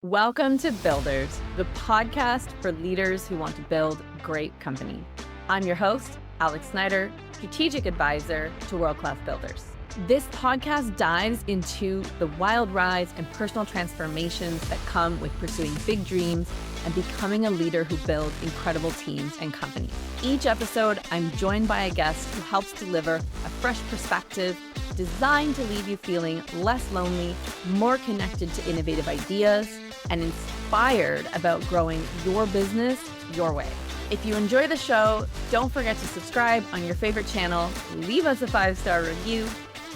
Welcome to Builders, the podcast for leaders who want to build great company. I'm your host, Alex Snyder, strategic advisor to world-class builders. This podcast dives into the wild rides and personal transformations that come with pursuing big dreams and becoming a leader who builds incredible teams and companies. Each episode, I'm joined by a guest who helps deliver a fresh perspective designed to leave you feeling less lonely, more connected to innovative ideas, and inspired about growing your business your way. If you enjoy the show, don't forget to subscribe on your favorite channel, leave us a 5-star review,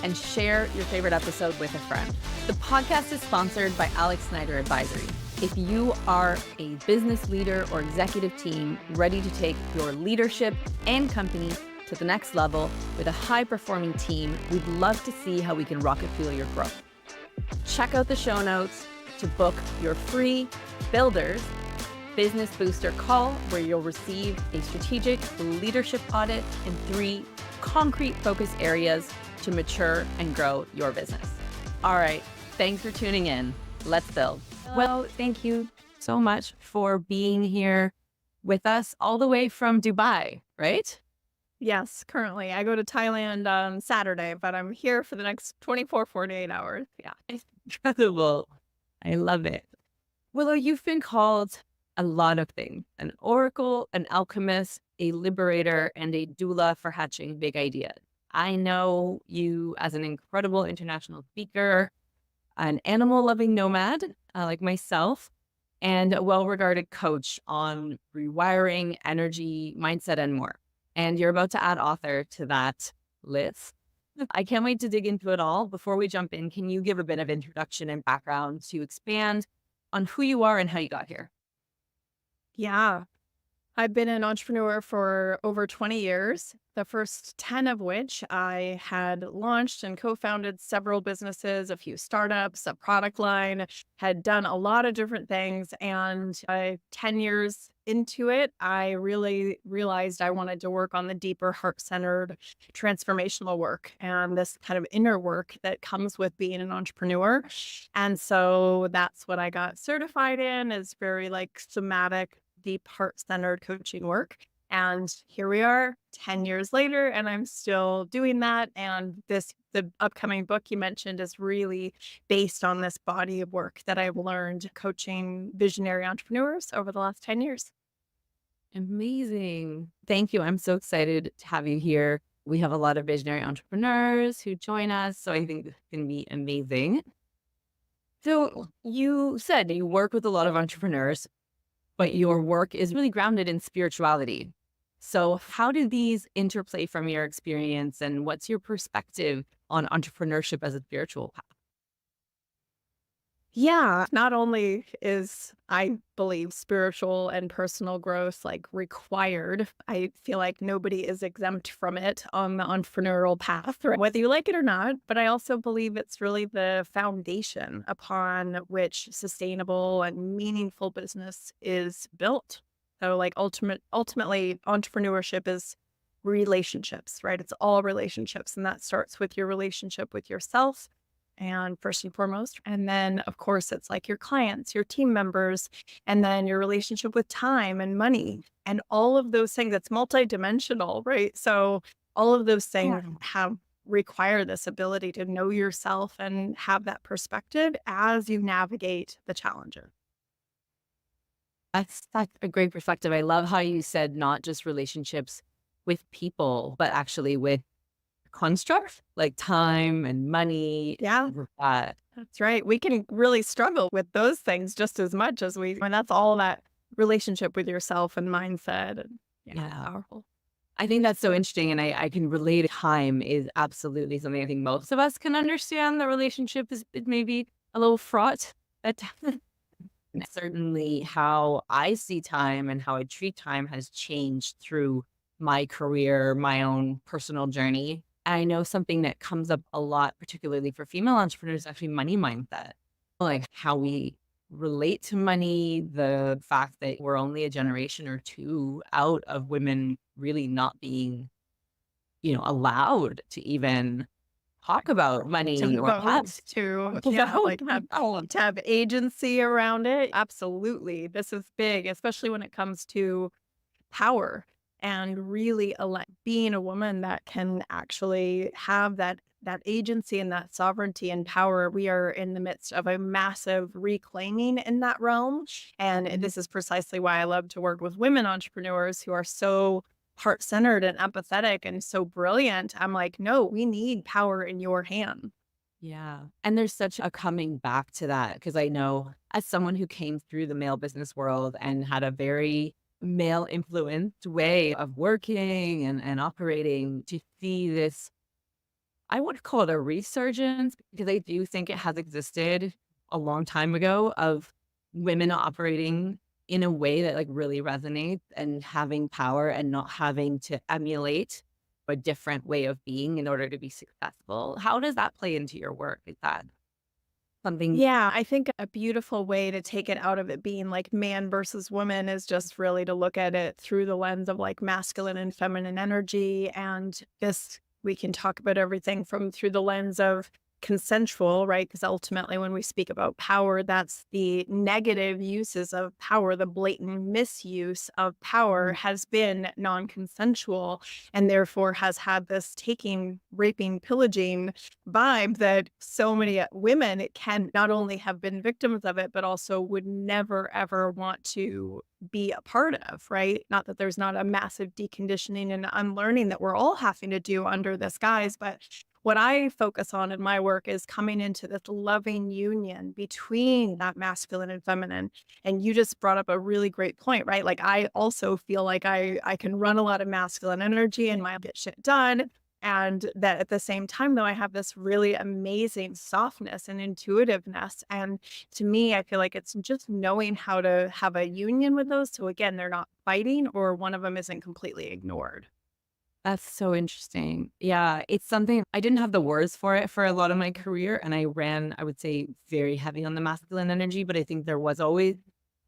and share your favorite episode with a friend. The podcast is sponsored by Alex Snyder Advisory. If you are a business leader or executive team ready to take your leadership and company to the next level with a high-performing team, we'd love to see how we can rocket fuel your growth. Check out the show notes to book your free Builders Business Booster call, where you'll receive a strategic leadership audit and 3 concrete focus areas to mature and grow your business. All right, thanks for tuning in. Let's build. Well, thank you so much for being here with us all the way from Dubai, right? Yes, currently. I go to Thailand on Saturday, but I'm here for the next 48 hours. Yeah. Incredible. I love it. Willo, you've been called a lot of things: an oracle, an alchemist, a liberator, and a doula for hatching big ideas. I know you as an incredible international speaker, an animal-loving nomad like myself, and a well-regarded coach on rewiring, energy, mindset, and more. And you're about to add author to that list. I can't wait to dig into it all. Before we jump in, can you give a bit of introduction and background to expand on who you are and how you got here? Yeah. I've been an entrepreneur for over 20 years, the first 10 of which I had launched and co-founded several businesses, a few startups, a product line, had done a lot of different things. And 10 years into it, I really realized I wanted to work on the deeper heart-centered transformational work and this kind of inner work that comes with being an entrepreneur. And so that's what I got certified in, is very like somatic, deep heart-centered coaching work. And here we are 10 years later, and I'm still doing that. And the upcoming book you mentioned is really based on this body of work that I've learned coaching visionary entrepreneurs over the last 10 years. Amazing. Thank you. I'm so excited to have you here. We have a lot of visionary entrepreneurs who join us, so I think this can be amazing. So you said you work with a lot of entrepreneurs, but your work is really grounded in spirituality. So how do these interplay from your experience, and what's your perspective on entrepreneurship as a spiritual path? Yeah, not only is, I believe, spiritual and personal growth like required, I feel like nobody is exempt from it on the entrepreneurial path, right? Whether you like it or not. But I also believe it's really the foundation upon which sustainable and meaningful business is built. So like ultimately, entrepreneurship is relationships, right? It's all relationships. And that starts with your relationship with yourself, and first and foremost. And then, of course, it's like your clients, your team members, and then your relationship with time and money and all of those things. That's multidimensional, right? So all of those things require this ability to know yourself and have that perspective as you navigate the challenges. That's a great perspective. I love how you said not just relationships with people, but actually with construct like time and money. Yeah, that's right. We can really struggle with those things just as much as and that's all that relationship with yourself and mindset. And powerful. I think that's so interesting. And I can relate. Time is absolutely something I think most of us can understand. The relationship is maybe a little fraught at times. Certainly how I see time and how I treat time has changed through my career, my own personal journey. I know something that comes up a lot, particularly for female entrepreneurs, actually money mindset, like how we relate to money, the fact that we're only a generation or two out of women really not being, allowed to even talk about money or vote, pets. to Without like to have agency around it. Absolutely. This is big, especially when it comes to power and really being a woman that can actually have that agency and that sovereignty and power. We are in the midst of a massive reclaiming in that realm. And this is precisely why I love to work with women entrepreneurs who are so heart-centered and empathetic and so brilliant. I'm like, no, we need power in your hand. Yeah. And there's such a coming back to that because I know as someone who came through the male business world and had a very male influenced way of working and operating, to see this, I would call it a resurgence because I do think it has existed a long time ago of women operating in a way that like really resonates and having power and not having to emulate a different way of being in order to be successful. How does that play into your work? Is that something? Yeah, I think a beautiful way to take it out of it being like man versus woman is just really to look at it through the lens of like masculine and feminine energy. And this, we can talk about everything from through the lens of consensual, right? Because ultimately, when we speak about power, that's the negative uses of power. The blatant misuse of power has been non consensual and therefore has had this taking, raping, pillaging vibe that so many women can not only have been victims of it, but also would never, ever want to be a part of, right? Not that there's not a massive deconditioning and unlearning that we're all having to do under this guise, but what I focus on in my work is coming into this loving union between that masculine and feminine. And you just brought up a really great point, right? Like I also feel like I can run a lot of masculine energy and might get shit done. And that at the same time, though, I have this really amazing softness and intuitiveness. And to me, I feel like it's just knowing how to have a union with those. So again, they're not fighting or one of them isn't completely ignored. That's so interesting. Yeah, it's something I didn't have the words for it for a lot of my career. And I ran, I would say, very heavy on the masculine energy, but I think there was always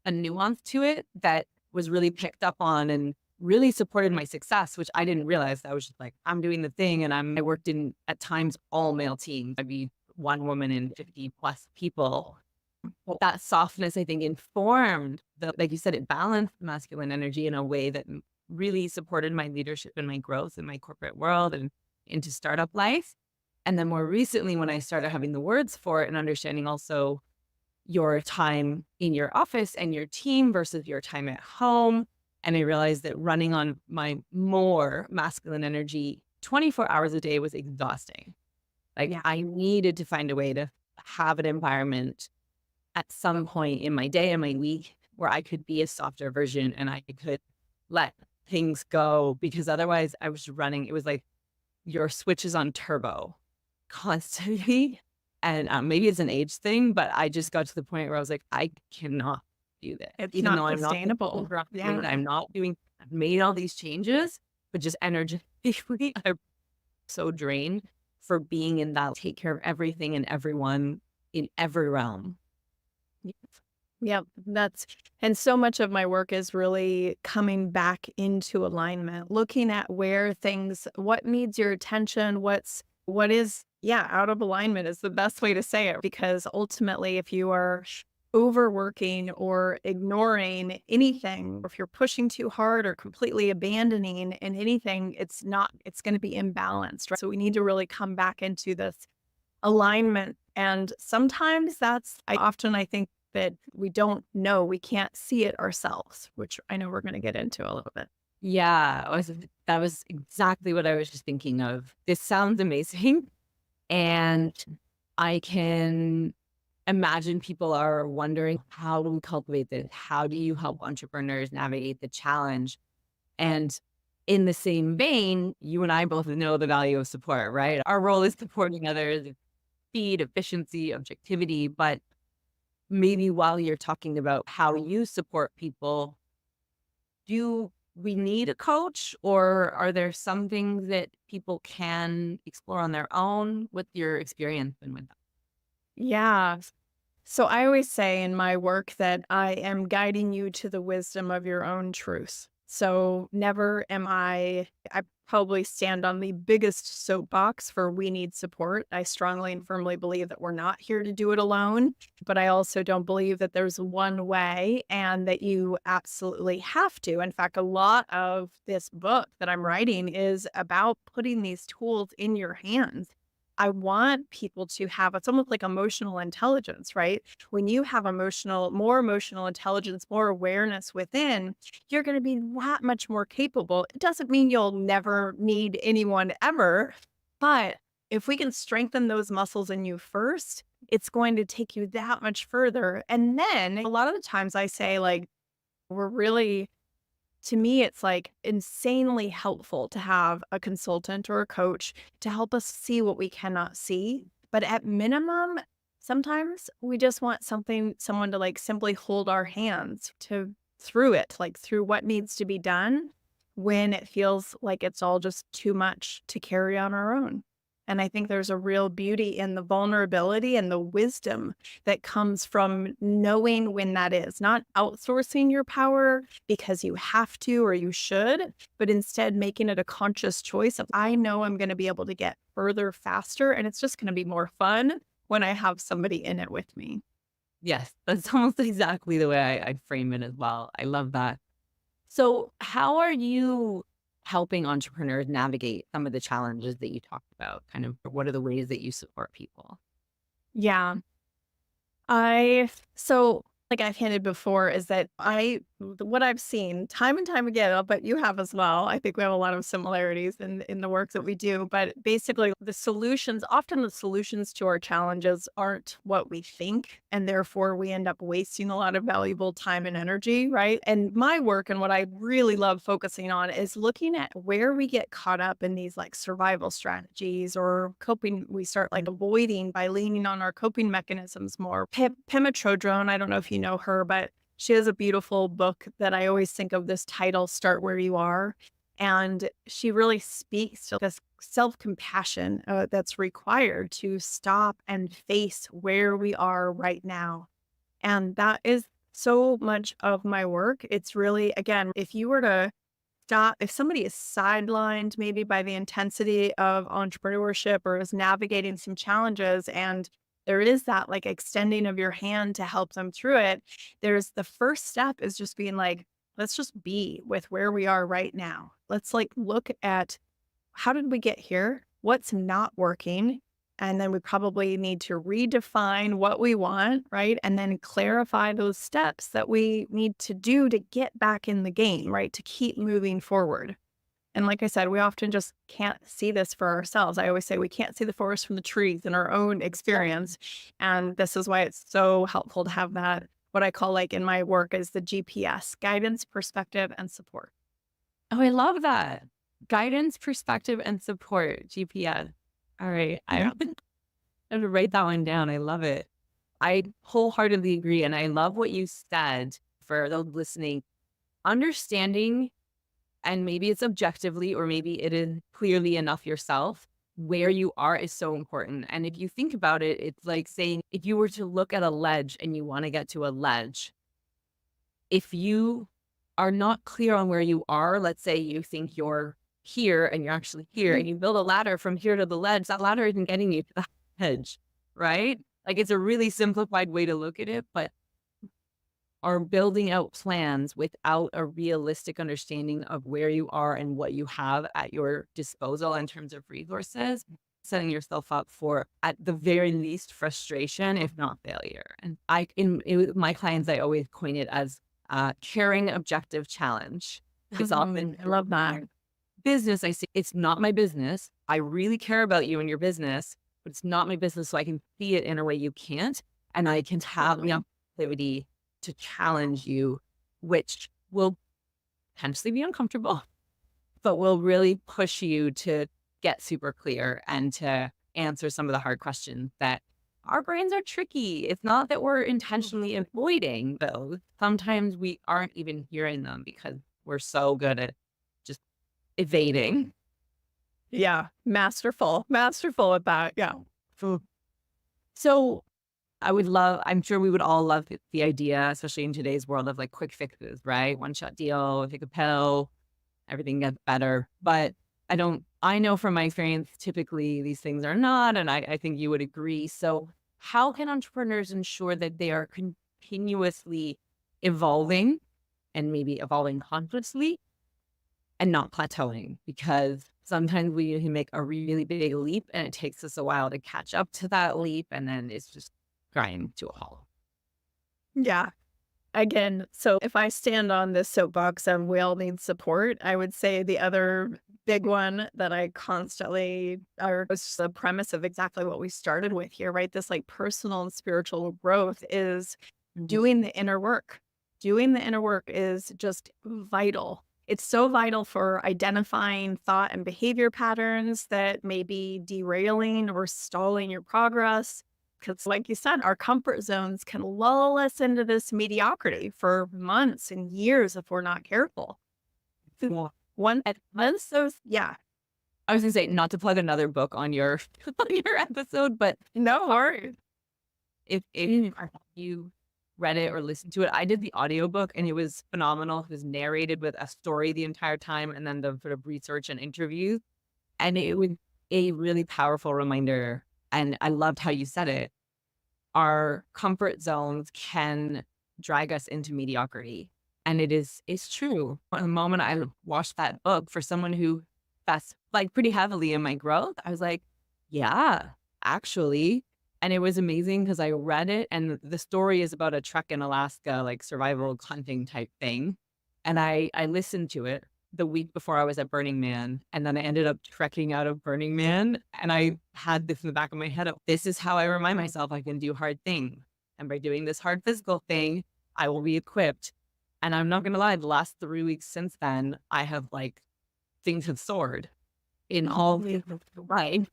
a nuance to it that was really picked up on and really supported my success, which I didn't realize. I was just like, I'm doing the thing. And I worked in at times all male teams. I'd be one woman and 50 plus people. But that softness, I think, informed the, like you said, it balanced masculine energy in a way that really supported my leadership and my growth in my corporate world and into startup life. And then more recently, when I started having the words for it and understanding also your time in your office and your team versus your time at home. And I realized that running on my more masculine energy 24 hours a day was exhausting. Like I needed to find a way to have an environment at some point in my day and my week where I could be a softer version and I could let things go, because otherwise I was running. It was like your switch is on turbo constantly. And maybe it's an age thing, but I just got to the point where I was like, I cannot do this. It's Even not though I'm not sustainable. Yeah. I'm not doing, I've made all these changes, but just energetically, I'm so drained for being in that take care of everything and everyone in every realm. Yeah, and so much of my work is really coming back into alignment, looking at where things, what needs your attention, what is, out of alignment is the best way to say it. Because ultimately, if you are overworking or ignoring anything, or if you're pushing too hard or completely abandoning in anything, it's going to be imbalanced, right? So we need to really come back into this alignment. And sometimes I think that we don't know, we can't see it ourselves, which I know we're going to get into a little bit. Yeah, that was exactly what I was just thinking of. This sounds amazing. And I can imagine people are wondering, how do we cultivate this? How do you help entrepreneurs navigate the challenge? And in the same vein, you and I both know the value of support, right? Our role is supporting others, speed, efficiency, objectivity. But maybe while you're talking about how you support people, do we need a coach, or are there some things that people can explore on their own? What's your experience been with that? Yeah. So I always say in my work that I am guiding you to the wisdom of your own truth. So never am I probably stand on the biggest soapbox for we need support. I strongly and firmly believe that we're not here to do it alone, but I also don't believe that there's one way and that you absolutely have to. In fact, a lot of this book that I'm writing is about putting these tools in your hands. I want people to have it's almost like emotional intelligence, right? When you have more emotional intelligence, more awareness within, you're going to be that much more capable. It doesn't mean you'll never need anyone ever, but if we can strengthen those muscles in you first, it's going to take you that much further. And then a lot of the times I say, like, we're really, to me, it's like insanely helpful to have a consultant or a coach to help us see what we cannot see. But at minimum, sometimes we just want someone to like simply hold our hands to through it, like through what needs to be done when it feels like it's all just too much to carry on our own. And I think there's a real beauty in the vulnerability and the wisdom that comes from knowing when that is, not outsourcing your power because you have to or you should, but instead making it a conscious choice of, I know I'm going to be able to get further faster and it's just going to be more fun when I have somebody in it with me. Yes, that's almost exactly the way I frame it as well. I love that. So how are you helping entrepreneurs navigate some of the challenges that you talked about? Kind of what are the ways that you support people? Yeah. So like I've hinted before is that what I've seen time and time again, I'll bet you have as well. I think we have a lot of similarities in the work that we do, but basically often the solutions to our challenges aren't what we think. And therefore we end up wasting a lot of valuable time and energy, right? And my work and what I really love focusing on is looking at where we get caught up in these like survival strategies or coping. We start like avoiding by leaning on our coping mechanisms more. Pema Chodron, I don't know if you know her, but she has a beautiful book that I always think of this title, Start Where You Are. And she really speaks to this self-compassion that's required to stop and face where we are right now. And that is so much of my work. It's really, again, if you were to if somebody is sidelined maybe by the intensity of entrepreneurship or is navigating some challenges and there is that like extending of your hand to help them through it, there's the first step is just being like, let's just be with where we are right now. Let's like look at how did we get here? What's not working? And then we probably need to redefine what we want, right? And then clarify those steps that we need to do to get back in the game, right? To keep moving forward. And like I said, we often just can't see this for ourselves. I always say we can't see the forest from the trees in our own experience. And this is why it's so helpful to have that, what I call like in my work is the GPS, guidance, perspective, and support. Oh, I love that. Guidance, perspective, and support, GPS. All right. I have to write that one down. I love it. I wholeheartedly agree. And I love what you said for those listening. Understanding, and maybe it's objectively, or maybe it is clearly enough yourself, where you are is so important. And if you think about it, it's like saying, if you were to look at a ledge and you want to get to a ledge, if you are not clear on where you are, let's say you think you're here and you're actually here and you build a ladder from here to the ledge, that ladder isn't getting you to the edge, right? Like it's a really simplified way to look at it, but are building out plans without a realistic understanding of where you are and what you have at your disposal in terms of resources, setting yourself up for, at the very least, frustration, if not failure. And with my clients, I always coin it as caring objective challenge. It's often, I love that. Business, I say, it's not my business. I really care about you and your business, but it's not my business. So I can see it in a way you can't. And I can have the opportunity to challenge you, which will potentially be uncomfortable, but will really push you to get super clear and to answer some of the hard questions that our brains are tricky. It's not that we're intentionally avoiding those. Sometimes we aren't even hearing them because we're so good at just evading. Yeah. Masterful at that. Yeah. So I'm sure we would all love the idea, especially in today's world of like quick fixes, right? One shot deal, take a pill, everything gets better. But I know from my experience, typically these things are not, and I think you would agree. So how can entrepreneurs ensure that they are continuously evolving and maybe evolving consciously and not plateauing? Because sometimes we can make a really big leap and it takes us a while to catch up to that leap. And then it's just grind to a halt. Yeah. Again, so if I stand on this soapbox and we all need support, I would say the other big one that I constantly or was the premise of exactly what we started with here, right? This like personal and spiritual growth is Mhm. doing the inner work. Doing the inner work is just vital. It's so vital for identifying thought and behavior patterns that may be derailing or stalling your progress. Because, like you said, our comfort zones can lull us into this mediocrity for months and years if we're not careful. Yeah. Once those, yeah, I was gonna say, not to plug another book on your on your episode, but no worries. if you read it or listened to it, I did the audiobook and it was phenomenal. It was narrated with a story the entire time and then the sort of research and interviews. And it was a really powerful reminder. And I loved how you said it. Our comfort zones can drag us into mediocrity. And it's true. From the moment I watched that book, for someone who that's like pretty heavily in my growth, I was like, yeah, actually. And it was amazing because I read it and the story is about a trek in Alaska, like survival hunting type thing. And I listened to it the week before I was at Burning Man. And then I ended up trekking out of Burning Man. And I had this in the back of my head of this is how I remind myself I can do hard things. And by doing this hard physical thing, I will be equipped. And I'm not gonna lie, the last 3 weeks since then, I have like things have soared in all the right.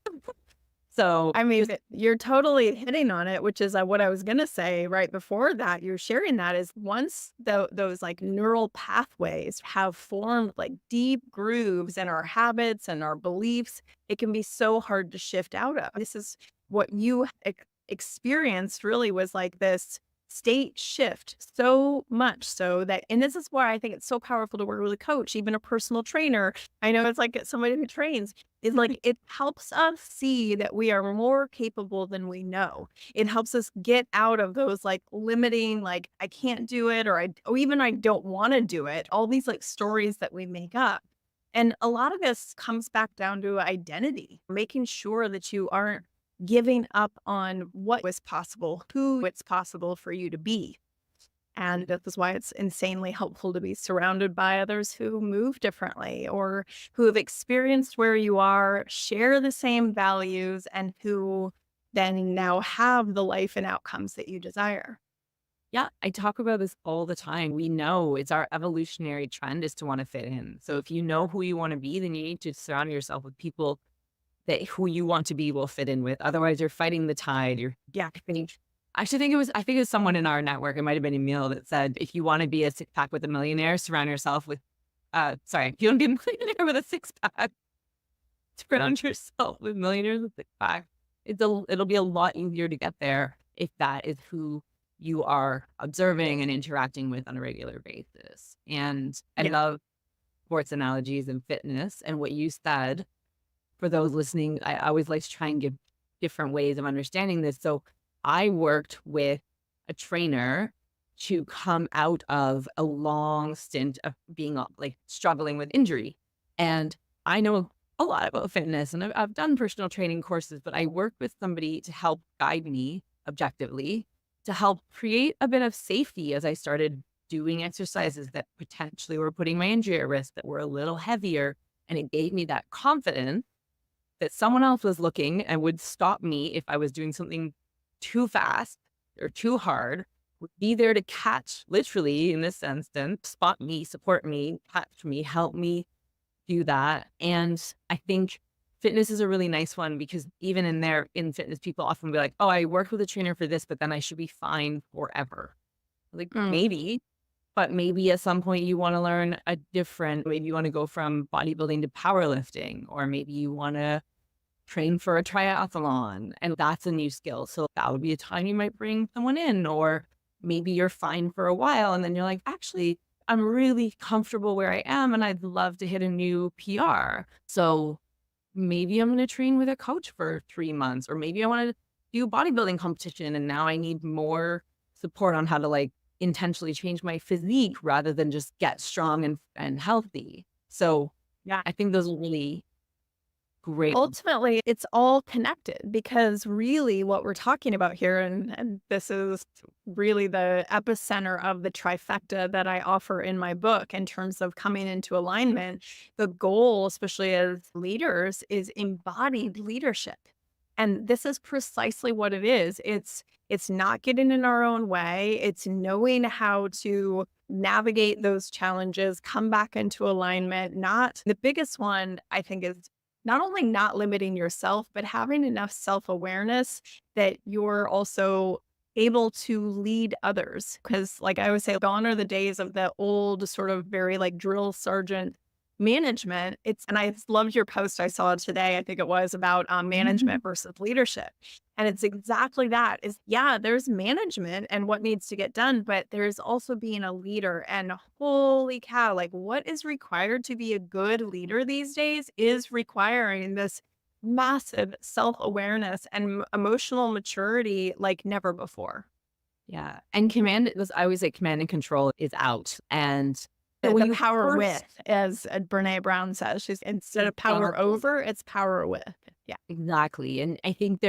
So I mean, you're totally hitting on it, which is what I was going to say right before that. You're sharing that is once those like neural pathways have formed like deep grooves in our habits and our beliefs, it can be so hard to shift out of. This is what you experienced really was like this state shift so much so that, and this is why I think it's so powerful to work with a coach, even a personal trainer. I know it's like somebody who trains is like, it helps us see that we are more capable than we know. It helps us get out of those like limiting, like, I can't do it, or even I don't want to do it. All these like stories that we make up. And a lot of this comes back down to identity, making sure that you aren't giving up on what was possible, who it's possible for you to be. And that is why it's insanely helpful to be surrounded by others who move differently or who have experienced where you are, share the same values, and who then now have the life and outcomes that you desire. yeah, I talk about this all the time. We know it's our evolutionary trend is to want to fit in. So if you know who you want to be, then you need to surround yourself with people that who you want to be will fit in with. Otherwise, you're fighting the tide. I think it was someone in our network. It might have been Emil that said, if you want to be a six pack with a millionaire, surround yourself with, if you want to be a millionaire with a six pack, surround yourself with millionaires with six pack. It'll be a lot easier to get there if that is who you are observing and interacting with on a regular basis. And I Yeah. love sports analogies and fitness and what you said. For those listening, I always like to try and give different ways of understanding this. So I worked with a trainer to come out of a long stint of being like struggling with injury. And I know a lot about fitness and I've done personal training courses, but I worked with somebody to help guide me objectively to help create a bit of safety as I started doing exercises that potentially were putting my injury at risk, that were a little heavier. And it gave me that confidence that someone else was looking and would stop me if I was doing something too fast or too hard, would be there to catch, literally in this instance, spot me, support me, catch me, help me do that. And I think fitness is a really nice one because even in fitness, people often be like, oh, I worked with a trainer for this, but then I should be fine forever. Like maybe, but maybe at some point you want to learn maybe you want to go from bodybuilding to powerlifting, or maybe you want to train for a triathlon, and that's a new skill. So that would be a time you might bring someone in, or maybe you're fine for a while and then you're like, actually, I'm really comfortable where I am and I'd love to hit a new PR. So maybe I'm going to train with a coach for 3 months, or maybe I want to do a bodybuilding competition and now I need more support on how to like intentionally change my physique rather than just get strong and healthy. So Yeah. I think those are really great. Ultimately, it's all connected because really what we're talking about here, and this is really the epicenter of the trifecta that I offer in my book in terms of coming into alignment. The goal, especially as leaders, is embodied leadership. And this is precisely what it is. It's not getting in our own way. It's knowing how to navigate those challenges, come back into alignment. Not the biggest one, I think, is not only not limiting yourself, but having enough self-awareness that you're also able to lead others. Because like I always say, gone are the days of the old sort of very like drill sergeant management. And I loved your post I saw today, I think it was about management versus leadership. And it's exactly that is, yeah, there's management and what needs to get done, but there's also being a leader. And holy cow, like what is required to be a good leader these days is requiring this massive self-awareness and emotional maturity like never before. Yeah. And I always say command and control is out. And when The you power first, with, as Brene Brown says, she's instead of power over, it's power with. Yeah. exactly. And I think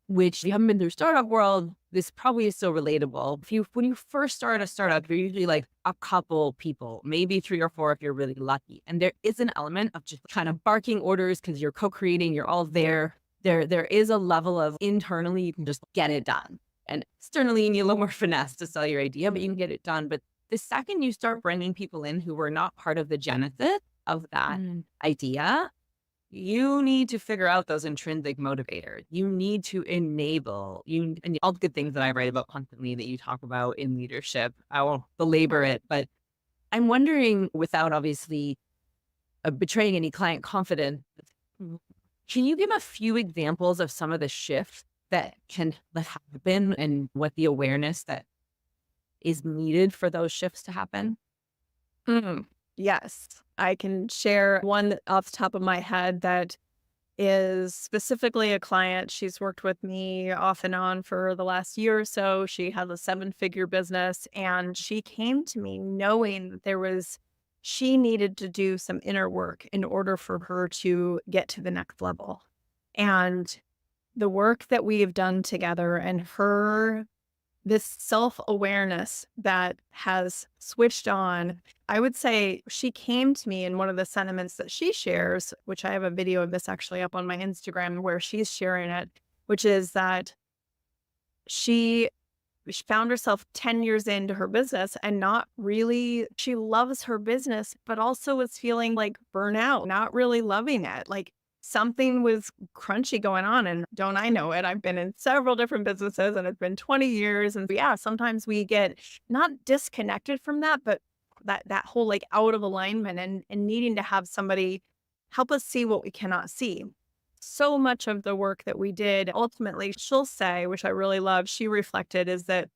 which if you haven't been through startup world, this probably is so relatable. When you first start a startup, you're usually like a couple people, maybe 3 or 4 if you're really lucky. And there is an element of just kind of barking orders because you're co-creating, you're all there. There is a level of internally, you can just get it done. And externally, you need a little more finesse to sell your idea, but you can get it done. But the second you start bringing people in who were not part of the genesis of that idea, you need to figure out those intrinsic motivators. You need to enable and all the good things that I write about constantly that you talk about in leadership. I won't belabor it, but I'm wondering, without obviously betraying any client confidence, can you give a few examples of some of the shifts that happen and what the awareness that is needed for those shifts to happen? Yes, I can share one off the top of my head that is specifically a client. She's worked with me off and on for the last year or so. She has a 7-figure business, and she came to me knowing she needed to do some inner work in order for her to get to the next level. And the work that we have done together and this self-awareness that has switched on, I would say she came to me in one of the sentiments that she shares, which I have a video of this actually up on my Instagram where she's sharing it, which is that she found herself 10 years into her business and she loves her business, but also was feeling like burnout, not really loving it. Like something was crunchy going on. And don't I know it? I've been in several different businesses and it's been 20 years. And yeah, sometimes we get not disconnected from that, but that whole like out of alignment and needing to have somebody help us see what we cannot see. So much of the work that we did, ultimately, she'll say, which I really love, she reflected, is that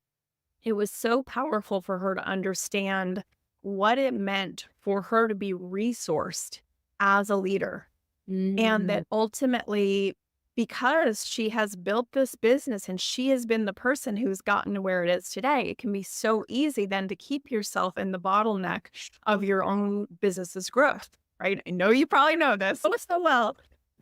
it was so powerful for her to understand what it meant for her to be resourced as a leader. And that ultimately, because she has built this business and she has been the person who's gotten to where it is today, it can be so easy then to keep yourself in the bottleneck of your own business's growth, right? I know you probably know this so well.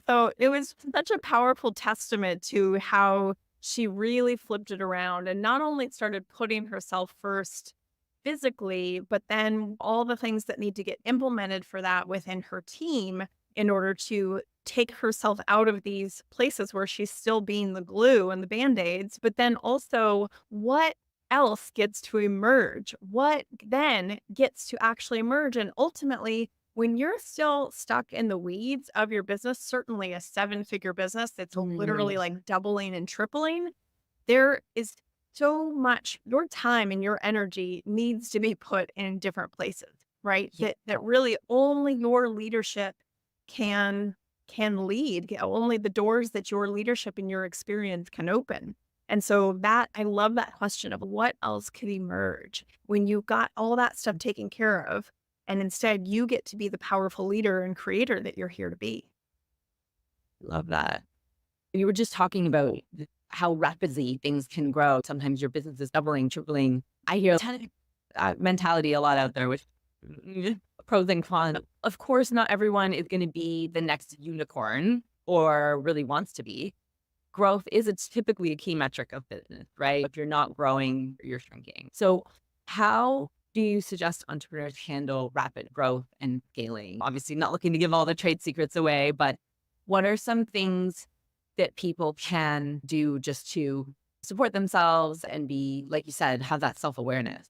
So it was such a powerful testament to how she really flipped it around and not only started putting herself first physically, but then all the things that need to get implemented for that within her team in order to take herself out of these places where she's still being the glue and the Band-Aids, but then also what else gets to emerge? What then gets to actually emerge? And ultimately, when you're still stuck in the weeds of your business, certainly a 7-figure business that's literally like doubling and tripling, there is so much, your time and your energy needs to be put in different places, right? That really only your leadership can can lead, only the doors that your leadership and your experience can open. And so that I love that question of what else could emerge when you got all that stuff taken care of. And instead you get to be the powerful leader and creator that you're here to be. Love that. You were just talking about how rapidly things can grow. Sometimes your business is doubling, tripling. I hear a ton of mentality a lot out there with pros and cons. Of course, not everyone is going to be the next unicorn or really wants to be. Growth is typically a key metric of business, right? If you're not growing, you're shrinking. So how do you suggest entrepreneurs handle rapid growth and scaling? Obviously, not looking to give all the trade secrets away, but what are some things that people can do just to support themselves and be, like you said, have that self-awareness?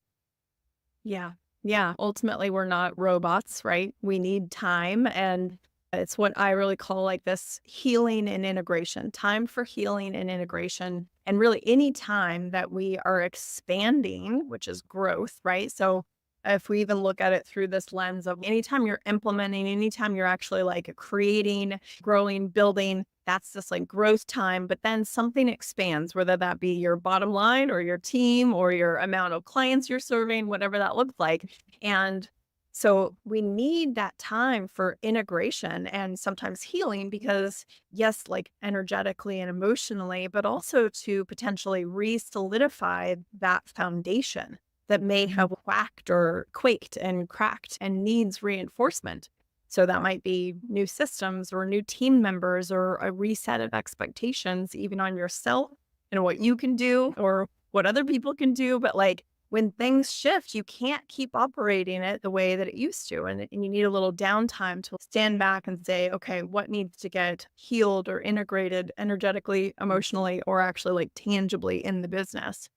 Yeah. Yeah. Ultimately, we're not robots, right? We need time. And it's what I really call like this healing and integration, time for healing and integration. And really any time that we are expanding, which is growth, right? So if we even look at it through this lens of anytime you're implementing, anytime you're actually like creating, growing, building, that's just like growth time. But then something expands, whether that be your bottom line or your team or your amount of clients you're serving, whatever that looks like. And so we need that time for integration and sometimes healing because yes, like energetically and emotionally, but also to potentially re-solidify that foundation that may have whacked or quaked and cracked and needs reinforcement. So that might be new systems or new team members or a reset of expectations, even on yourself and what you can do or what other people can do. But like when things shift, you can't keep operating it the way that it used to. And you need a little downtime to stand back and say, okay, what needs to get healed or integrated energetically, emotionally, or actually like tangibly in the business.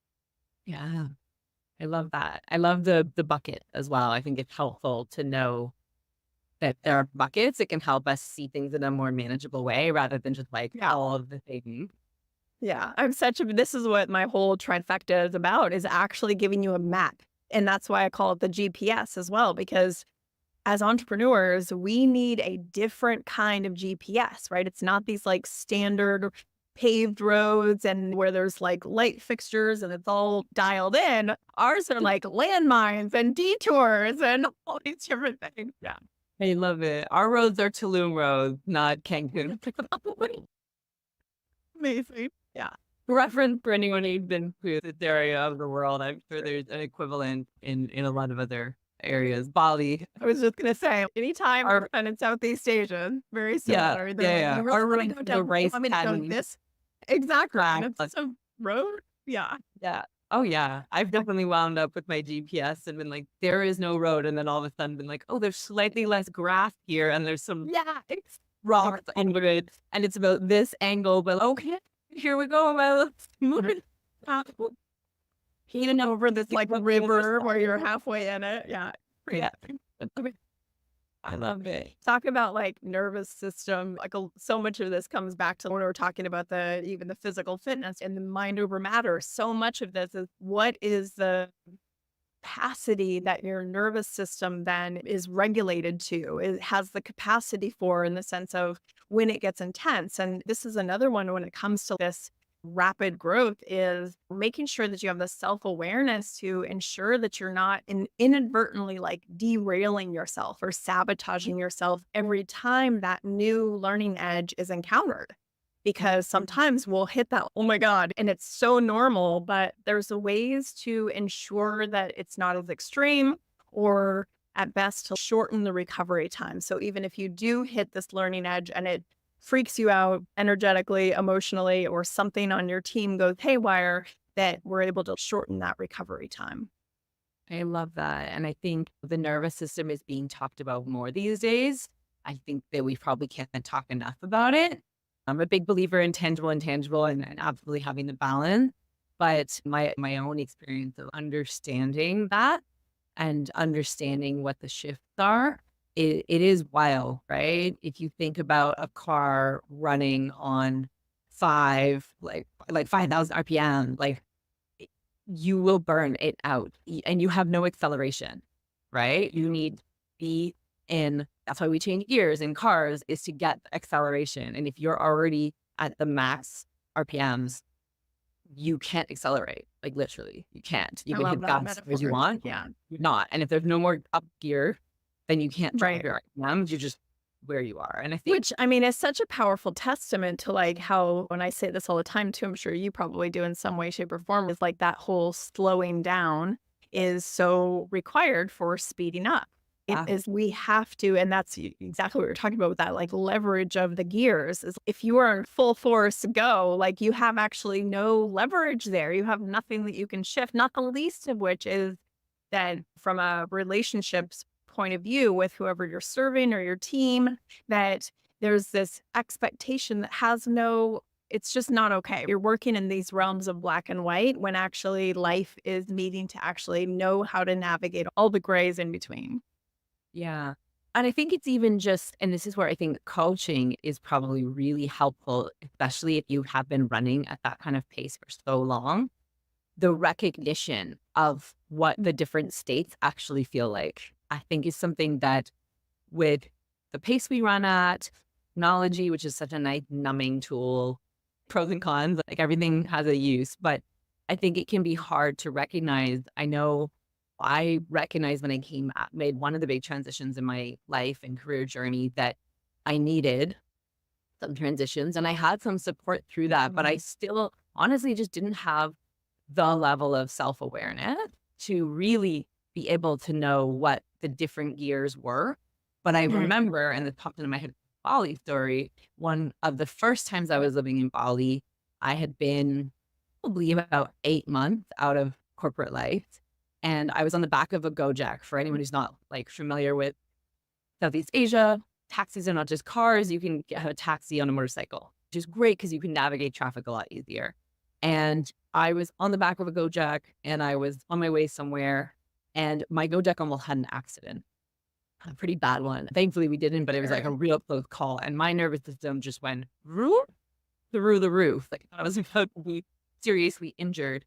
Yeah. I love that. I love the bucket as well. I think it's helpful to know that there are buckets. It can help us see things in a more manageable way rather than just like all of the things. Yeah, this is what my whole trifecta is about, is actually giving you a map. And that's why I call it the GPS as well, because as entrepreneurs, we need a different kind of GPS, right? It's not these like standard paved roads and where there's like light fixtures and it's all dialed in. Ours are like landmines and detours and all these different things. Yeah. I love it. Our roads are Tulum roads, not Cancun. Amazing. Yeah. Reference for anyone who's been to this area of the world. I'm sure there's an equivalent in a lot of other areas. Bali. I was just gonna say, anytime our friend in Southeast Asia, very similar. Yeah. Our road, the rice paddy. This exactly. It's a road. Yeah. Yeah. Oh yeah. I've definitely wound up with my GPS and been like, there is no road, and then all of a sudden been like, oh, there's slightly less grass here, and there's some rocks under it, and it's about this angle, but okay, here we go. About moving over this like river where you're halfway in it. Yeah. Yeah. I love it. Talk about like nervous system. Like so much of this comes back to when we're talking about even the physical fitness and the mind over matter. So much of this is what is the capacity that your nervous system then is regulated to. It has the capacity for, in the sense of when it gets intense. And this is another one when it comes to this rapid growth, is making sure that you have the self-awareness to ensure that you're not inadvertently like derailing yourself or sabotaging yourself every time that new learning edge is encountered. Because sometimes we'll hit that, oh my God, and it's so normal, but there's ways to ensure that it's not as extreme, or at best to shorten the recovery time. So even if you do hit this learning edge and it freaks you out energetically, emotionally, or something on your team goes haywire, that we're able to shorten that recovery time. I love that. And I think the nervous system is being talked about more these days. I think that we probably can't talk enough about it. I'm a big believer in tangible and intangible, and absolutely having the balance. But my own experience of understanding that and understanding what the shifts are, it is wild, right? If you think about a car running on 5,000 RPM, like you will burn it out and you have no acceleration, right? You need to be And that's why we change gears in cars, is to get acceleration. And if you're already at the max RPMs, you can't accelerate. Like literally, you can't. You I can love hit that gas as far as you metaphor. want. Yeah. You're not. And if there's no more up gear, then you can't drive Right. your RPMs. You're just where you are. And I think, Which, I mean, is such a powerful testament to like how, when I say this all the time too, I'm sure you probably do in some way, shape, or form, is like that whole slowing down is so required for speeding up. It yeah, is, we have to, and that's exactly what we're talking about with that like leverage of the gears is if you are in full force go, like you have actually no leverage there. You have nothing that you can shift, not the least of which is that from a relationships point of view with whoever you're serving or your team, that there's this expectation that has no, it's just not okay. You're working in these realms of black and white when actually life is needing to actually know how to navigate all the grays in between. yeah. And I think it's even just, and this is where I think coaching is probably really helpful, especially if you have been running at that kind of pace for so long. The recognition of what the different states actually feel like, I think is something that with the pace we run at, technology, which is such a nice numbing tool, pros and cons, like everything has a use, but I think it can be hard to recognize. I know I recognized when I made one of the big transitions in my life and career journey that I needed some transitions and I had some support through that, but I still honestly just didn't have the level of self-awareness to really be able to know what the different gears were. But I remember, and it popped into my head, Bali story, one of the first times I was living in Bali, I had been probably about 8 months out of corporate life. And I was on the back of a Gojek. For anyone who's not like familiar with Southeast Asia, taxis are not just cars. You can have a taxi on a motorcycle, which is great because you can navigate traffic a lot easier. And I was on the back of a Gojek and I was on my way somewhere and my Gojek almost had an accident, a pretty bad one. Thankfully we didn't, but it was like a real close call. And my nervous system just went through the roof. Like I was about to be seriously injured.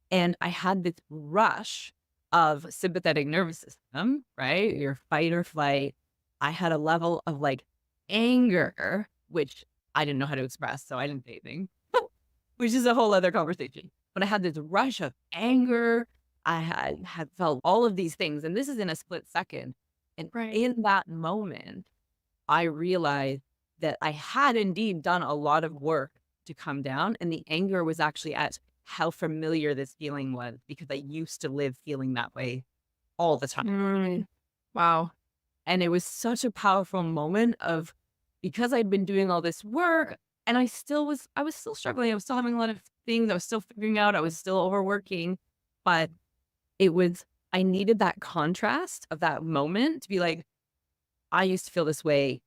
And I had this rush of sympathetic nervous system, right? Your fight or flight. I had a level of like anger, which I didn't know how to express. So I didn't say anything, which is a whole other conversation. But I had this rush of anger. I had felt all of these things. And this is in a split second. And in that moment, I realized that I had indeed done a lot of work to come down. And the anger was actually at how familiar this feeling was because I used to live feeling that way all the time. Wow. And it was such a powerful moment of, because I'd been doing all this work and I was still struggling. I was still having a lot of things I was still figuring out. I was still overworking, but I needed that contrast of that moment to be like, I used to feel this way,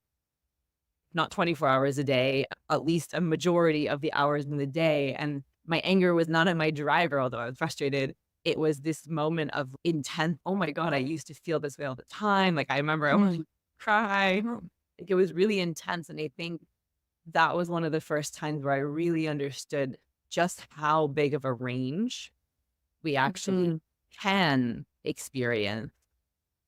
not 24 hours a day, at least a majority of the hours in the day. And my anger was not at my driver, although I was frustrated. It was this moment of intense, oh my God, I used to feel this way all the time. Like I remember I would cry. Like it was really intense. And I think that was one of the first times where I really understood just how big of a range we actually can experience.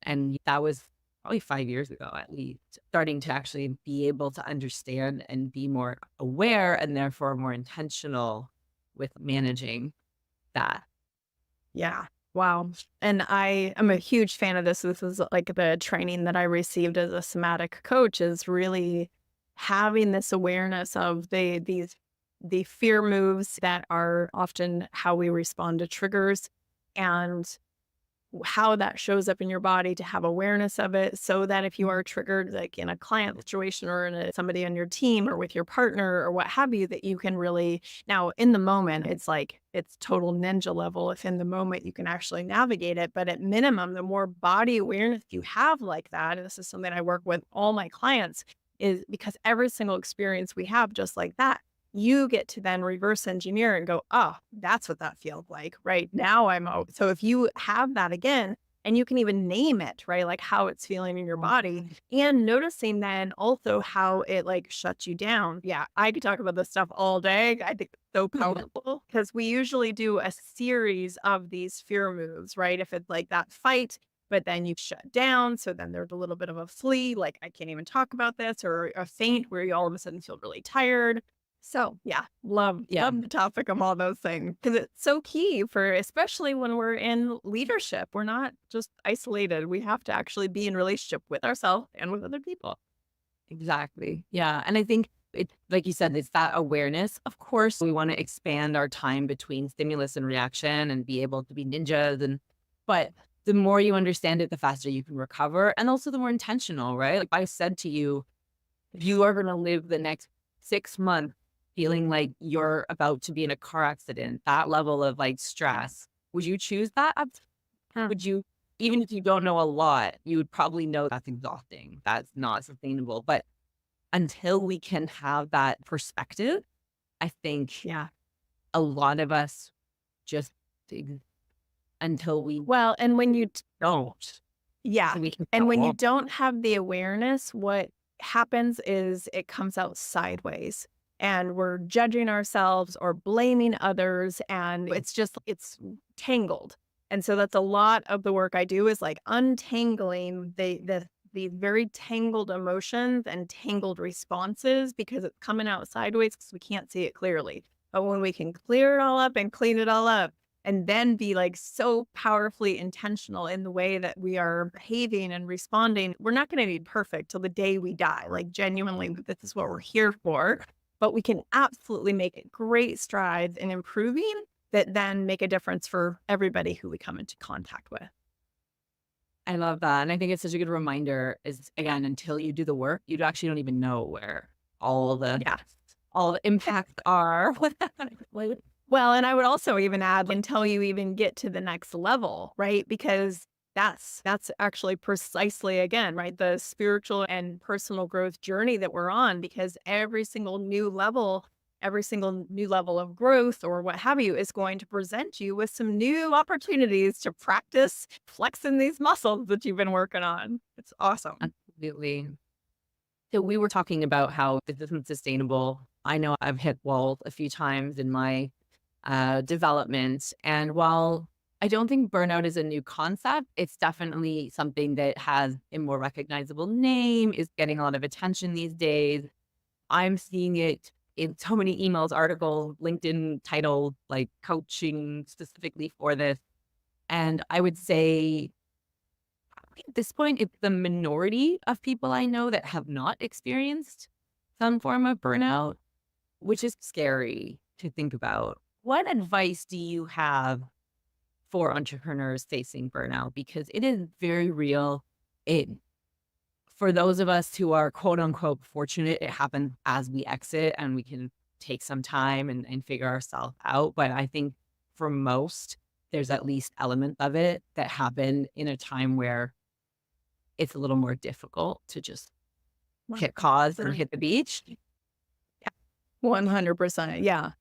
And that was probably 5 years ago, at least, starting to actually be able to understand and be more aware and therefore more intentional with managing that. Yeah. Wow. And I am a huge fan of this. This is like the training that I received as a somatic coach, is really having this awareness of the fear moves that are often how we respond to triggers and how that shows up in your body, to have awareness of it, so that if you are triggered, like in a client situation or in somebody on your team or with your partner or what have you, that you can really, now in the moment, it's like, it's total ninja level. If in the moment you can actually navigate it, but at minimum, the more body awareness you have like that, and this is something I work with all my clients, is because every single experience we have just like that, you get to then reverse engineer and go, oh, that's what that feels like. Right now I'm out. So if you have that again, and you can even name it, right? Like how it's feeling in your body, and noticing then also how it like shuts you down. Yeah, I could talk about this stuff all day. I think it's so powerful because we usually do a series of these fear moves, right? If it's like that fight, but then you shut down. So then there's a little bit of a flee, like I can't even talk about this, or a faint where you all of a sudden feel really tired. So yeah, Yeah. love the topic of all those things because it's so key for, especially when we're in leadership. We're not just isolated. We have to actually be in relationship with ourselves and with other people. Exactly. Yeah. And I think it's like you said, it's that awareness. Of course, we want to expand our time between stimulus and reaction and be able to be ninjas. But the more you understand it, the faster you can recover. And also the more intentional, right? Like I said to you, if you are going to live the next 6 months feeling like you're about to be in a car accident, that level of like stress, would you choose that? Would you, even if you don't know a lot, you would probably know that's exhausting. That's not sustainable. But until we can have that perspective, I think Yeah. a lot of us just until we Well, and when you don't, yeah. we can And go when you on. don't have the awareness, what happens is it comes out sideways and we're judging ourselves or blaming others. And it's tangled. And so that's a lot of the work I do is like untangling the very tangled emotions and tangled responses because it's coming out sideways because we can't see it clearly. But when we can clear it all up and clean it all up, and then be like so powerfully intentional in the way that we are behaving and responding. We're not going to be perfect till the day we die. Like genuinely, this is what we're here for. But we can absolutely make great strides in improving that then make a difference for everybody who we come into contact with. I love that. And I think it's such a good reminder is again, until you do the work, you actually don't even know where all the Yeah. all the impacts are. Well, and I would also even add until you even get to the next level, right? Because that's actually precisely again, right? The spiritual and personal growth journey that we're on because every single new level of growth or what have you is going to present you with some new opportunities to practice flexing these muscles that you've been working on. It's awesome. Absolutely. So we were talking about how this isn't sustainable. I know I've hit walls a few times in my development. And while I don't think burnout is a new concept, it's definitely something that has a more recognizable name, is getting a lot of attention these days. I'm seeing it in so many emails, articles, LinkedIn titled like coaching specifically for this. And I would say at this point, it's the minority of people I know that have not experienced some form of burnout, which is scary to think about. What advice do you have for entrepreneurs facing burnout? Because it is very real. It, for those of us who are quote unquote fortunate, it happens as we exit and we can take some time and figure ourselves out. But I think for most, there's at least elements of it that happen in a time where it's a little more difficult to just hit pause and hit the beach. 100%. Yeah.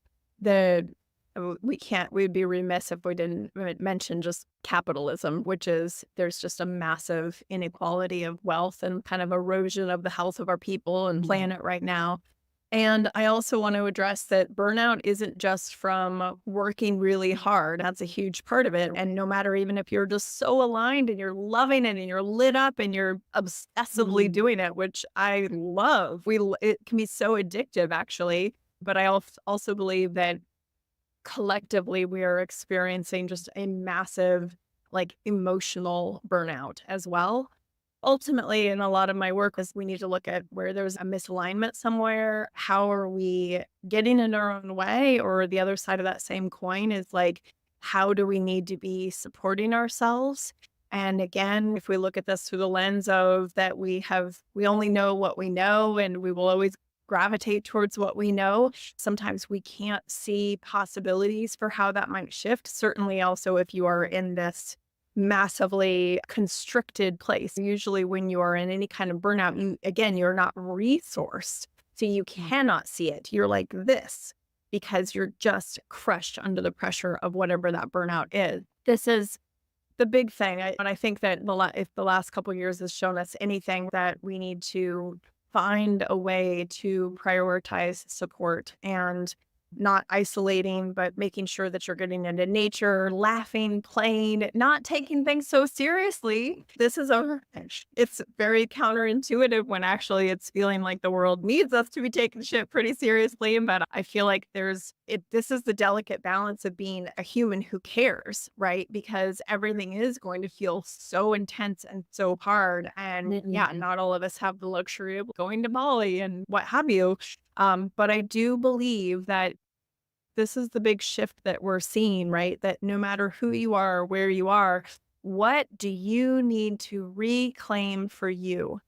We'd be remiss if we didn't mention just capitalism, which is there's just a massive inequality of wealth and kind of erosion of the health of our people and planet right now. And I also want to address that burnout isn't just from working really hard. That's a huge part of it. And no matter even if you're just so aligned and you're loving it and you're lit up and you're obsessively doing it, which I love, it can be so addictive actually. But I also believe that collectively we are experiencing just a massive like emotional burnout as well. Ultimately, in a lot of my work is we need to look at where there's a misalignment somewhere. How are we getting in our own way? Or the other side of that same coin is like, how do we need to be supporting ourselves? And again, if we look at this through the lens of that we only know what we know and we will always gravitate towards what we know. Sometimes we can't see possibilities for how that might shift. Certainly also if you are in this massively constricted place. Usually when you are in any kind of burnout, you're not resourced. So you cannot see it. You're like this because you're just crushed under the pressure of whatever that burnout is. This is the big thing. And I think that if the last couple of years has shown us anything, that we need to find a way to prioritize support and not isolating, but making sure that you're getting into nature, laughing, playing, not taking things so seriously. It's very counterintuitive when actually it's feeling like the world needs us to be taking shit pretty seriously. But I feel like this is the delicate balance of being a human who cares, right? Because everything is going to feel so intense and so hard. And yeah, not all of us have the luxury of going to Bali and what have you. But I do believe that this is the big shift that we're seeing, right? That no matter who you are or where you are, what do you need to reclaim for you?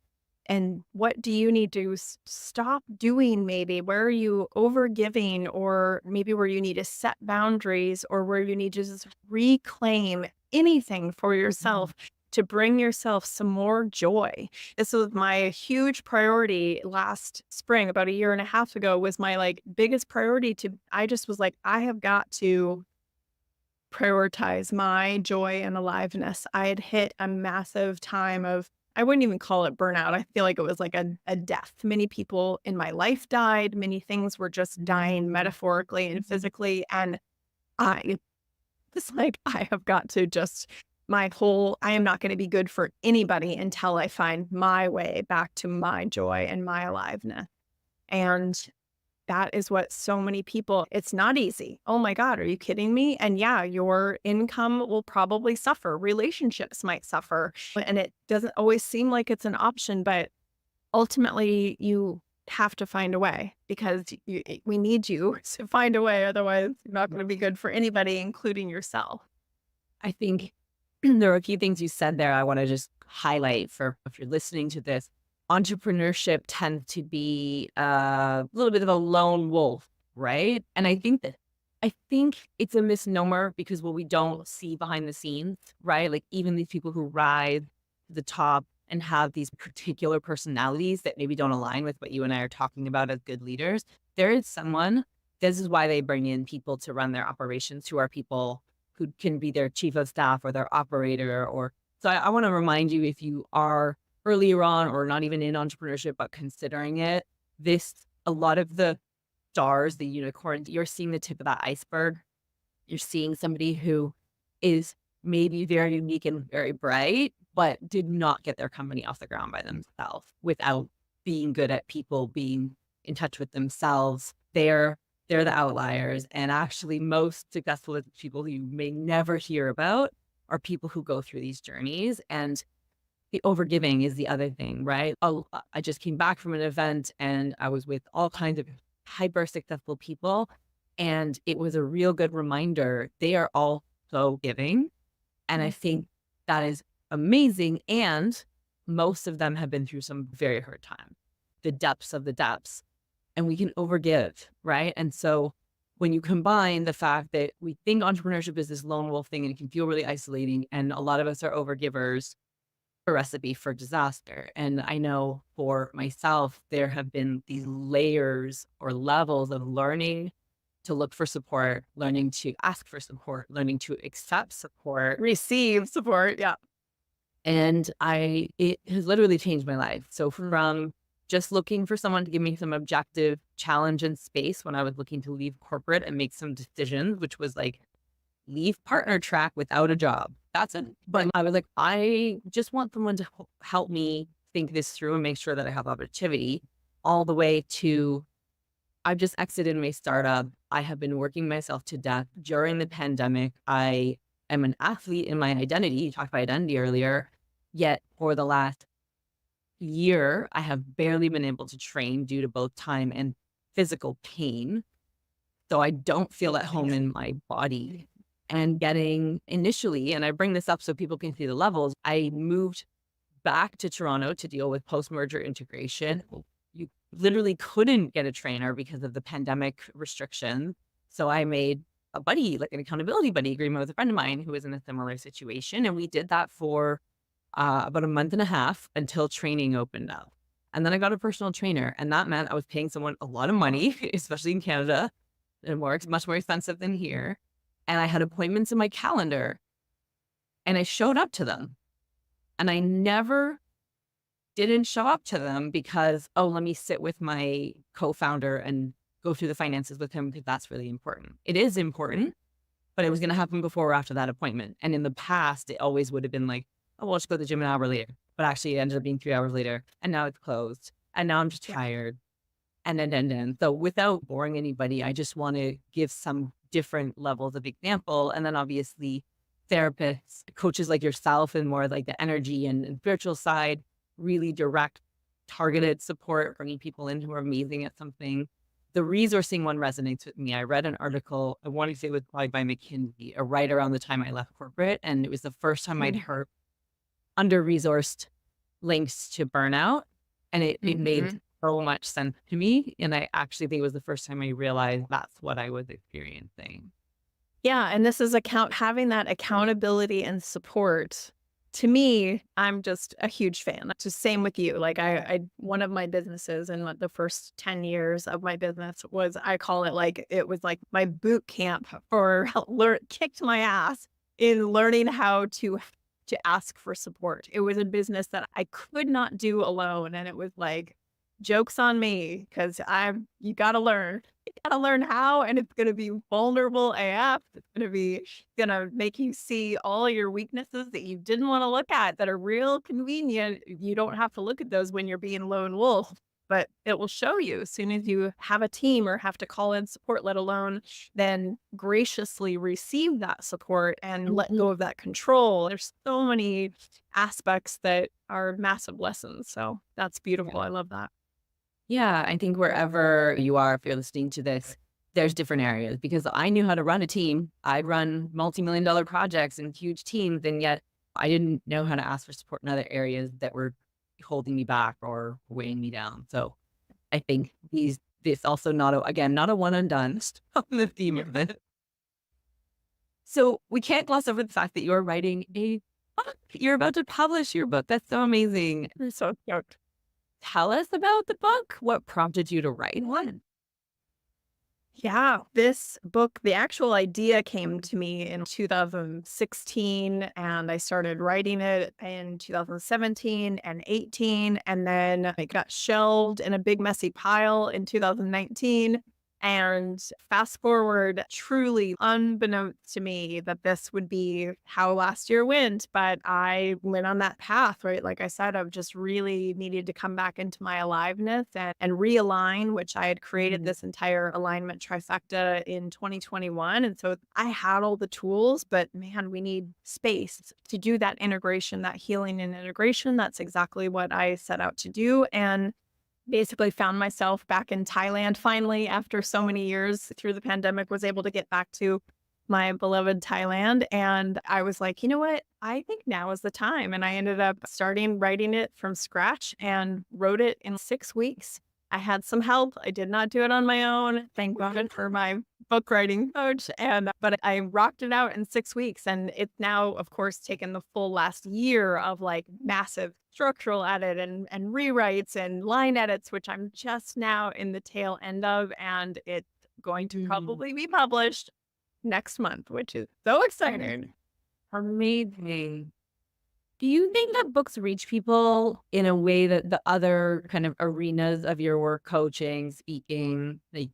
And what do you need to stop doing maybe? Where are you overgiving, or maybe where you need to set boundaries, or where you need to just reclaim anything for yourself to bring yourself some more joy. This was my huge priority last spring, about a year and a half ago, was my biggest priority I just was like, I have got to prioritize my joy and aliveness. I had hit a massive time of, I wouldn't even call it burnout. I feel like it was like a death. Many people in my life died. Many things were just dying metaphorically and physically. And I was like, I have got to just, I am not going to be good for anybody until I find my way back to my joy and my aliveness. And that is what so many people, it's not easy. Oh my God, are you kidding me? And yeah, your income will probably suffer. Relationships might suffer. And it doesn't always seem like it's an option, but ultimately you have to find a way, because we need you to find a way. Otherwise, you're not going to be good for anybody, including yourself. I think there are a few things you said there I want to just highlight for if you're listening to this. Entrepreneurship tends to be a little bit of a lone wolf, right? And I think it's a misnomer, because what we don't see behind the scenes, right? Like even these people who rise to the top and have these particular personalities that maybe don't align with what you and I are talking about as good leaders, there is someone, this is why they bring in people to run their operations who are people who can be their chief of staff or their operator. So I want to remind you, if you are earlier on or not even in entrepreneurship, but considering it, a lot of the stars, the unicorns, you're seeing the tip of that iceberg. You're seeing somebody who is maybe very unique and very bright, but did not get their company off the ground by themselves without being good at people, being in touch with themselves. They're the outliers. And actually most successful people you may never hear about are people who go through these journeys. And the overgiving is the other thing, right? I just came back from an event and I was with all kinds of hyper successful people. And it was a real good reminder. They are all so giving. And I think that is amazing. And most of them have been through some very hard times, the depths of the depths. And we can overgive, right? And so when you combine the fact that we think entrepreneurship is this lone wolf thing and it can feel really isolating, and a lot of us are overgivers, a recipe for disaster. And I know for myself, there have been these layers or levels of learning to look for support, learning to ask for support, learning to accept support, Receive support. Yeah. and it has literally changed my life. So from just looking for someone to give me some objective challenge and space when I was looking to leave corporate and make some decisions, which was like leave partner track without a job. That's it. But I was like, I just want someone to help me think this through and make sure that I have objectivity, all the way to I've just exited my startup. I have been working myself to death during the pandemic. I am an athlete in my identity. You talked about identity earlier. Yet for the last year, I have barely been able to train due to both time and physical pain. So I don't feel at home in my body. And getting initially, and I bring this up so people can see the levels, I moved back to Toronto to deal with post-merger integration. You literally couldn't get a trainer because of the pandemic restrictions. So I made a buddy, like an accountability buddy agreement with a friend of mine who was in a similar situation. And we did that for about a month and a half until training opened up. And then I got a personal trainer, and that meant I was paying someone a lot of money, especially in Canada, and much more expensive than here. And I had appointments in my calendar, and I showed up to them. And I never didn't show up to them because, oh, let me sit with my co-founder and go through the finances with him because that's really important. It is important, but it was going to happen before or after that appointment. And in the past, it always would have been like, oh, well, just go to the gym an hour later. But actually it ended up being 3 hours later, and now it's closed. And now I'm just tired. And then. So without boring anybody, I just want to give some different levels of example. And then obviously therapists, coaches like yourself, and more like the energy and spiritual side, really direct, targeted support, bringing people in who are amazing at something. The resourcing one resonates with me. I read an article, I want to say it was probably by McKinsey, right around the time I left corporate. And it was the first time I'd heard under-resourced links to burnout. And it made so much sense to me. And I actually think it was the first time I realized that's what I was experiencing. Yeah. And this is having that accountability and support. To me, I'm just a huge fan. Just same with you. Like one of my businesses in the first 10 years of my business was, I call it like, it was like my boot camp for kicked my ass in learning how to ask for support. It was a business that I could not do alone. And it was like, joke's on me, because you got to learn. You got to learn how, and it's going to be vulnerable AF. It's going to make you see all your weaknesses that you didn't want to look at, that are real convenient. You don't have to look at those when you're being lone wolf, but it will show you as soon as you have a team or have to call in support, let alone then graciously receive that support and let go of that control. There's so many aspects that are massive lessons. So that's beautiful. I love that. Yeah, I think wherever you are, if you're listening to this, there's different areas, because I knew how to run a team. I'd run multi-million-dollar projects and huge teams, and yet I didn't know how to ask for support in other areas that were holding me back or weighing me down. So I think this also not a one and done on the theme of it. So we can't gloss over the fact that you're writing a book. You're about to publish your book. That's so amazing. I'm so stoked. Tell us about the book. What prompted you to write one? Yeah, this book, the actual idea came to me in 2016, and I started writing it in 2017 and 18, and then it got shelved in a big messy pile in 2019. And fast forward, truly unbeknownst to me that this would be how last year went, but I went on that path, right? Like I said, I've just really needed to come back into my aliveness and realign, which I had created this entire alignment trifecta in 2021. And so I had all the tools, but man, we need space to do that integration, that healing and integration. That's exactly what I set out to do. And basically found myself back in Thailand finally after so many years through the pandemic, was able to get back to my beloved Thailand. And I was like, you know what? I think now is the time. And I ended up writing it from scratch and wrote it in 6 weeks. I had some help. I did not do it on my own. Thank God for my book writing coach. But I rocked it out in 6 weeks. And it's now, of course, taken the full last year of like massive structural edit and rewrites and line edits, which I'm just now in the tail end of. And it's going to probably be published next month, which is so exciting. Amazing. Do you think that books reach people in a way that the other kind of arenas of your work, coaching, speaking, they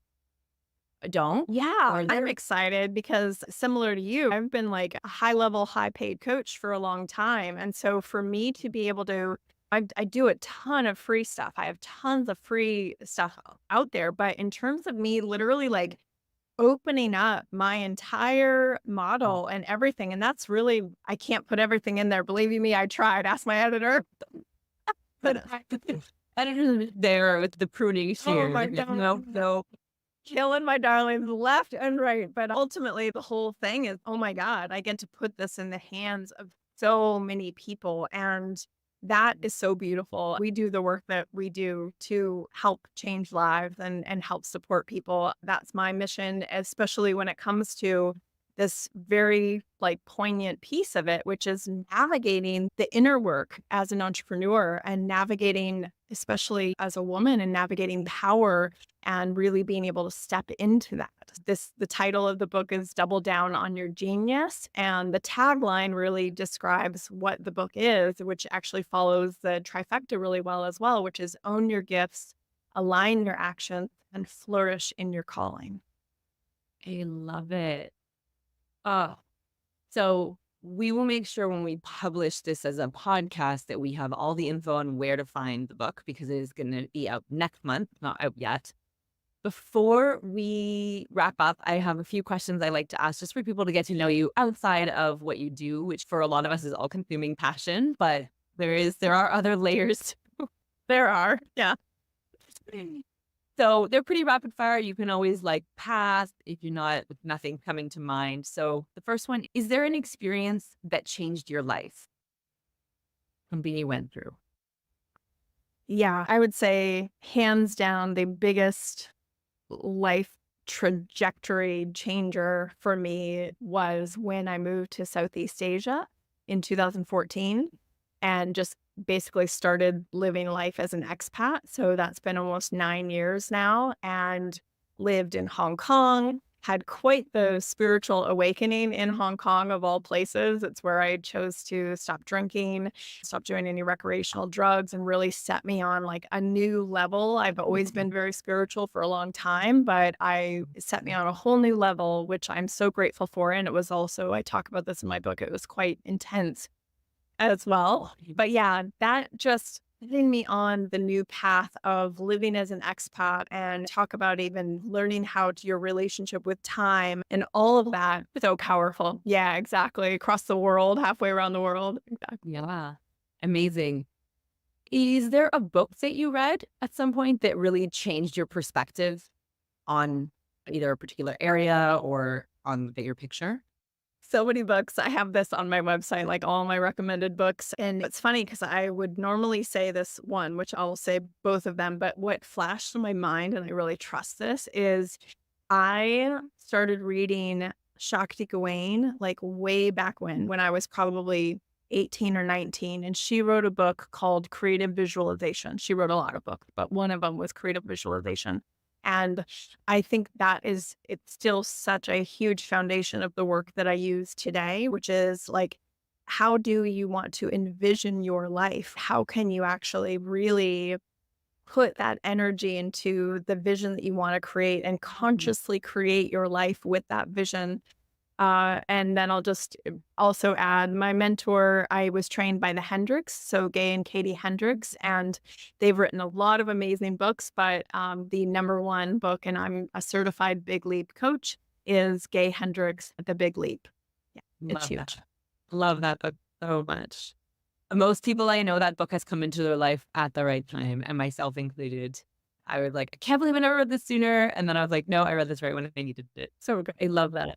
don't? Yeah, I'm excited because similar to you, I've been like a high level, high paid coach for a long time. And so for me to be able to, I do a ton of free stuff. I have tons of free stuff out there. But in terms of me literally like opening up my entire model and everything. And that's really, I can't put everything in there. Believe you me, I tried. Ask my editor. But editor there with the pruning shear. Oh my God. No. Killing my darlings left and right. But ultimately, the whole thing is, oh my God, I get to put this in the hands of so many people. And that is so beautiful. We do the work that we do to help change lives and help support people. That's my mission, especially when it comes to this very like poignant piece of it, which is navigating the inner work as an entrepreneur and navigating, especially as a woman, and navigating power and really being able to step into that. The title of the book is Double Down on Your Genius. And the tagline really describes what the book is, which actually follows the trifecta really well as well, which is own your gifts, align your actions, and flourish in your calling. I love it. Oh, so we will make sure when we publish this as a podcast that we have all the info on where to find the book, because it is going to be out next month, not out yet. Before we wrap up, I have a few questions I like to ask just for people to get to know you outside of what you do, which for a lot of us is all-consuming passion, but there are other layers. There are. Yeah. So they're pretty rapid fire. You can always like pass if you're not, with nothing coming to mind. So the first one, is there an experience that changed your life? Something you went through? Yeah. I would say hands down, the biggest life trajectory changer for me was when I moved to Southeast Asia in 2014 and just basically started living life as an expat. So that's been almost 9 years now, and lived in Hong Kong, had quite the spiritual awakening in Hong Kong of all places. It's where I chose to stop drinking, stop doing any recreational drugs, and really set me on like a new level. I've always been very spiritual for a long time, but it set me on a whole new level, which I'm so grateful for. And it was also, I talk about this in my book, it was quite intense as well. But yeah, that just setting me on the new path of living as an expat, and talk about even learning your relationship with time and all of that. So powerful. Yeah, exactly. Across the world, halfway around the world. Exactly. Yeah. Amazing. Is there a book that you read at some point that really changed your perspective on either a particular area or on the bigger picture? So many books. I have this on my website, like all my recommended books. And it's funny because I would normally say this one, which I'll say both of them. But what flashed in my mind, and I really trust this, is I started reading Shakti Gawain like way back when I was probably 18 or 19. And she wrote a book called Creative Visualization. She wrote a lot of books, but one of them was Creative Visualization. And I think it's still such a huge foundation of the work that I use today, which is like, how do you want to envision your life? How can you actually really put that energy into the vision that you want to create and consciously create your life with that vision? And then I'll just also add my mentor. I was trained by the Hendricks, so Gay and Katie Hendricks, and they've written a lot of amazing books. But the number one book, and I'm a certified Big Leap coach, is Gay Hendricks, The Big Leap. Yeah, it's huge. Love that book so much. Most people I know, that book has come into their life at the right time, and myself included. I was like, I can't believe I never read this sooner. And then I was like, no, I read this right when I needed it. So I love that.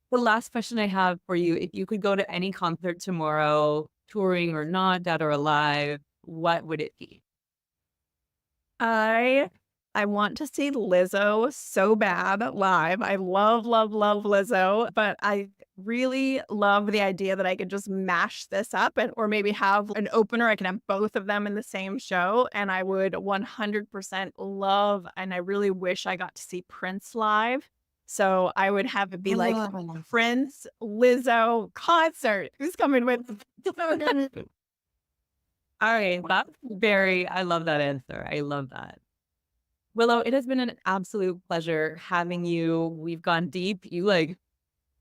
The last question I have for you, if you could go to any concert tomorrow, touring or not, dead or alive, what would it be? I want to see Lizzo so bad live. I love, love, love Lizzo, but I really love the idea that I could just mash this up or maybe have an opener. I can have both of them in the same show, and I would 100% love, and I really wish I got to see Prince live. So I would have it be like Prince, Lizzo concert. Who's coming with? All right. I love that answer. I love that. Willo, it has been an absolute pleasure having you. We've gone deep.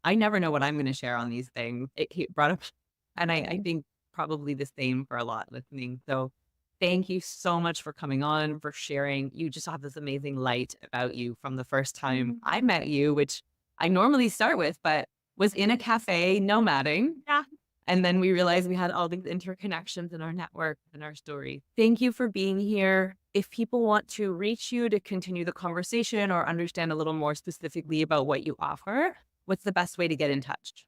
I never know what I'm going to share on these things. It brought up, and I think probably the same for a lot listening. So thank you so much for coming on, for sharing. You just have this amazing light about you from the first time I met you, which I normally start with, but was in a cafe nomading. Yeah. And then we realized we had all these interconnections in our network and our story. Thank you for being here. If people want to reach you to continue the conversation or understand a little more specifically about what you offer, what's the best way to get in touch?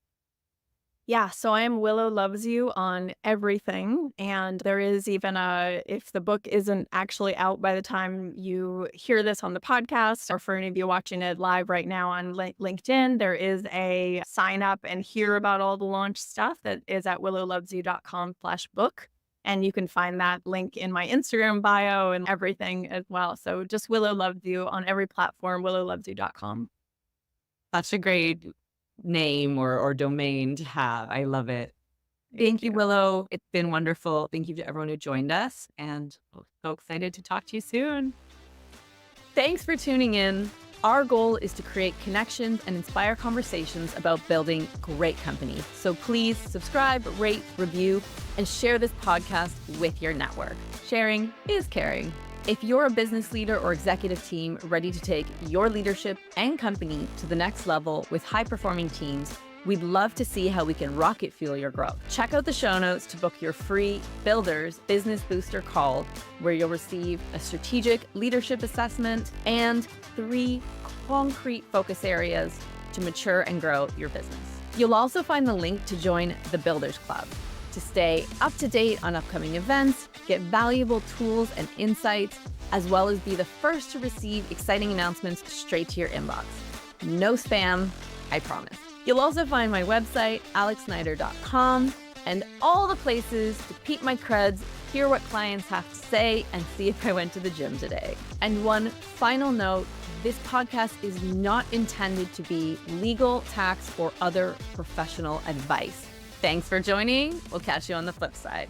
Yeah, so I am Willo Loves You on everything. And there is even if the book isn't actually out by the time you hear this on the podcast, or for any of you watching it live right now on LinkedIn, there is a sign up and hear about all the launch stuff that is at willowlovesyou.com/book. And you can find that link in my Instagram bio and everything as well. So just Willo Loves You on every platform, willowlovesyou.com. Such a great name or domain to have. I love it. Thank you, Willo. It's been wonderful. Thank you to everyone who joined us, and so excited to talk to you soon. Thanks for tuning in. Our goal is to create connections and inspire conversations about building great companies. So please subscribe, rate, review, and share this podcast with your network. Sharing is caring. If you're a business leader or executive team ready to take your leadership and company to the next level with high-performing teams, we'd love to see how we can rocket fuel your growth. Check out the show notes to book your free Builders Business Booster call, where you'll receive a strategic leadership assessment and 3 concrete focus areas to mature and grow your business. You'll also find the link to join the Builders Club to stay up to date on upcoming events, get valuable tools and insights, as well as be the first to receive exciting announcements straight to your inbox. No spam, I promise. You'll also find my website, alexsnyder.com, and all the places to peep my creds, hear what clients have to say, and see if I went to the gym today. And one final note, this podcast is not intended to be legal, tax, or other professional advice. Thanks for joining. We'll catch you on the flip side.